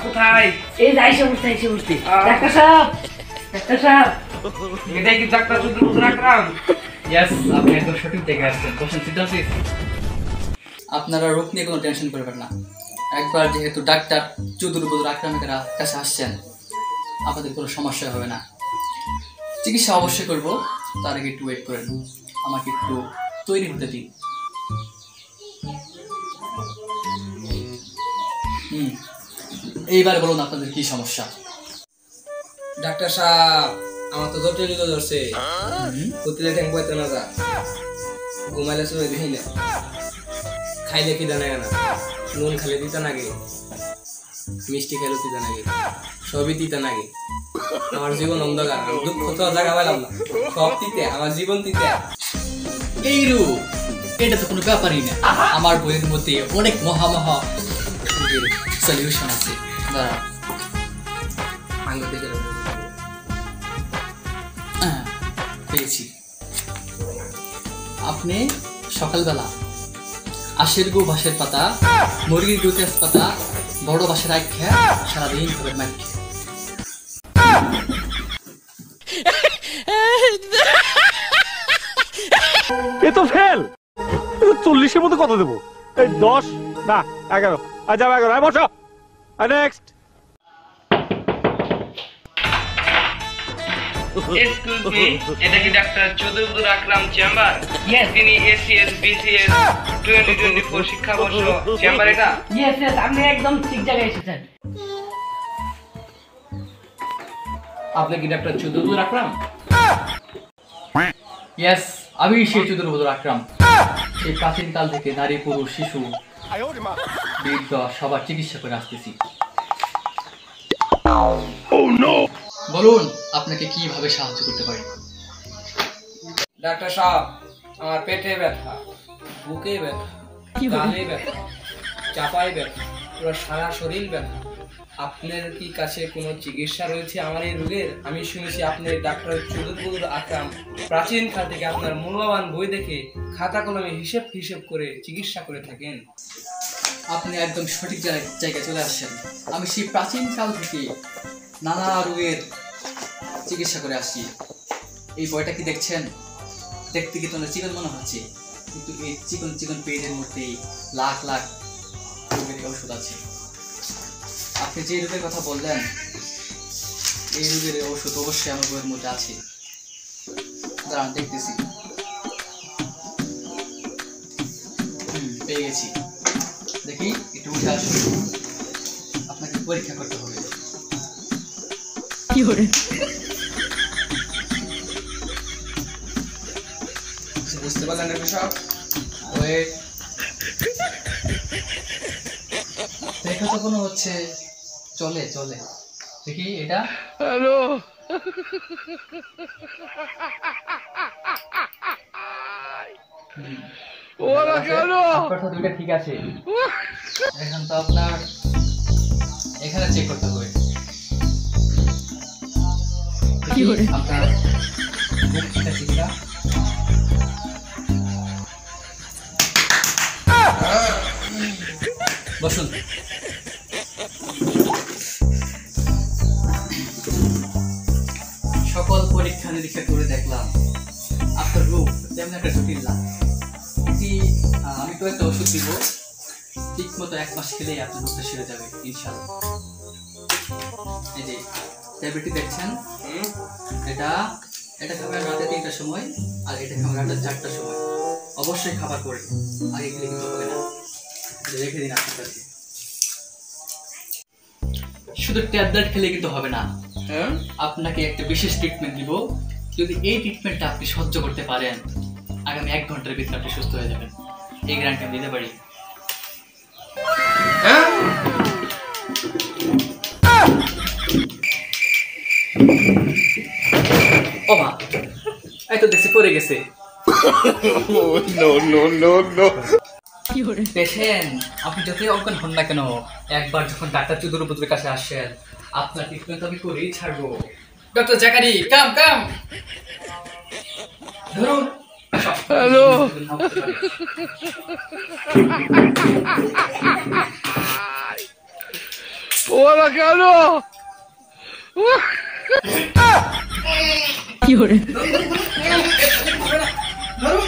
কোথায়? এই যে আইসা উঠতে ডাক্তার সাহেব, ডাক্তার সাহেব, এটা কি ডাক্তার চৌধুরী বদরুল আকরাম? ইয়েস, আপনি একদম সঠিক জায়গায় আসছেন। বসেন, সিট ডাউন প্লিজ। আপনারা রোগ নিয়ে কোনো টেনশন করবেন না। একবার যেহেতু ডাক্তার চৌধুরী বদরুল আকরামের কাছে আসছেন, আপনাদের কোনো সমস্যা হবে না। চিকিৎসা অবশ্যই করব, তার আগে একটু ওয়েট করেন, আমাকে একটু তৈরি হতে দিন। এইবার বলুন আপনাদের কি সমস্যা। ডাক্তার সাহেব, আমার তো জটিল ধরছে। প্রতিদিন ট্যাঙ্ক পাইতে না যা, ঘুমাইলে চলে দেখি না, খাইলে কি জানা না, নুন খাইলে দিতে নাগে, মিষ্টি খাইলে দিতে নাগে, সবই দিতে নাগে। আমার জীবন অন্ধকার, দুঃখ তো জায়গা পাইলাম না, সব দিতে, আমার জীবন দিতে। এই রূপ, এটা তো কোনো ব্যাপারই না। আমার বইয়ের মধ্যে অনেক মহা সলিউশন আছে। দাঁড়া, পেয়েছি। আপনি সকালবেলা আশের গু বাঁশের পাতা, মুরগির গু তেজপাতা, বড় বাঁশের আখ খেয়ে সারাদিন খাবেন মাইক খেয়ে। এ তো ফেল। 40-এর মধ্যে কত দেবো? 10 না 11। আচ্ছা 11। বসো। নেক্সট। এক্সকিউজ মি, এটা কি ডাক্তার চৌধুরী বদরুল আকরাম চেম্বার? ইয়েস। তিনি এসিএস বিসিএস 2024 শিক্ষাবর্ষ চেম্বার এটা? ইয়েস ইয়েস, আপনি একদম ঠিক জায়গায় এসেছেন। আপনি কি ডাক্তার চৌধুরী বদরুল আকরাম? ইয়েস, আমি সেই চৌধুরী বদরুল আকরাম। সেই প্রাচীনকাল থেকে নারী, পুরুষ, শিশু, বৃদ্ধ সবার চিকিৎসা করে আসতেছি। বলুন আপনাকে কিভাবে সাহায্য করতে পারি। ডাক্তার সাহেব, আমার পেটে ব্যথা, বুকে ব্যথা, গালে ব্যথা, চাপায় ব্যথা, পুরো সারা শরীর ব্যথা। আপনার কি কাছে কোনো চিকিৎসা রয়েছে আমার এই রোগের? আমি শুনেছি আপনি ডাক্তার চৌধুরী বদরুল আকরাম প্রাচীন কাল থেকে আপনার মূল্যবান বই দেখে খাতা কলমে হিসেব করে চিকিৎসা করে থাকেন। আপনি একদম সঠিক জায়গায় চলে আসছেন। আমি সেই প্রাচীন কাল থেকে নানা রোগের চিকিৎসা করে আসছি। এই বইটা কি দেখছেন? দেখতে কি তোমার চিকন মনে হচ্ছে, কিন্তু এই চিকন চিকন পেজের মধ্যে লাখ লাখ রোগের ঔষধ আছে। আপনি যে রোগের কথা বললেন, এই রোগের ঔষধ অবশ্যই আমার বইয়ের মধ্যে আছে। দাঁড়ান, দেখতেছি। পেয়ে গেছি। দেখি, একটু উঠে আসুন, আপনাকে পরীক্ষা করতে হবে। কি করে বুঝতে পারলেন না সব? ওয়েট, দেখা তো কোনো হচ্ছে, চলে চলে। দেখি এটা। হ্যালো, আপনার তো দুইটা ঠিক আছে। এখন তো আপনার এখানে চেক করতে হবে। কি করে আপনার বুক ঠিক আছে কিনা? বসুন। সকল পরীক্ষা নিরীক্ষা করে দেখলাম আপনার রোগ তেমন একটা জটিল না। আমি তো একটা ওষুধ দিব, ঠিক মতো 1 মাস খেলেই আপনার রোগটা সেরে যাবে ইনশাআল্লাহ। এই যে ট্যাবলেটটি দেখছেন, এটা খাবেন রাতে 3টার সময়, আর এটা খাবেন রাতে 4টার সময়। অবশ্যই খাবার পরে, আগে খেলে কিন্তু হবে না। রেখে দিন আপনার কাছে। শুধু ট্যাবলেট খেলে কিন্তু হবে না, আপনাকে একটা বিশেষ ট্রিটমেন্ট দিব। যদি এই ট্রিটমেন্টটা আপনি সহ্য করতে পারেন, আগামী 1 ঘন্টার ভিতরে আপনি সুস্থ হয়ে যাবেন। এই গ্যারান্টি আমি দিতে পারি। ও মা, এই তো দেখছি পড়ে গেছে। পেশেন্ট, আপনি যতই অজ্ঞান হন না কেন, একবার যখন ডাক্তার চৌধুরী বদরুলের কাছে আসেন, আপনার ট্রিটমেন্ট আমি করেই ছাড়বো। ডক্টর জাকারি, কাম ধরুন। হ্যালো, কি করে ধরো।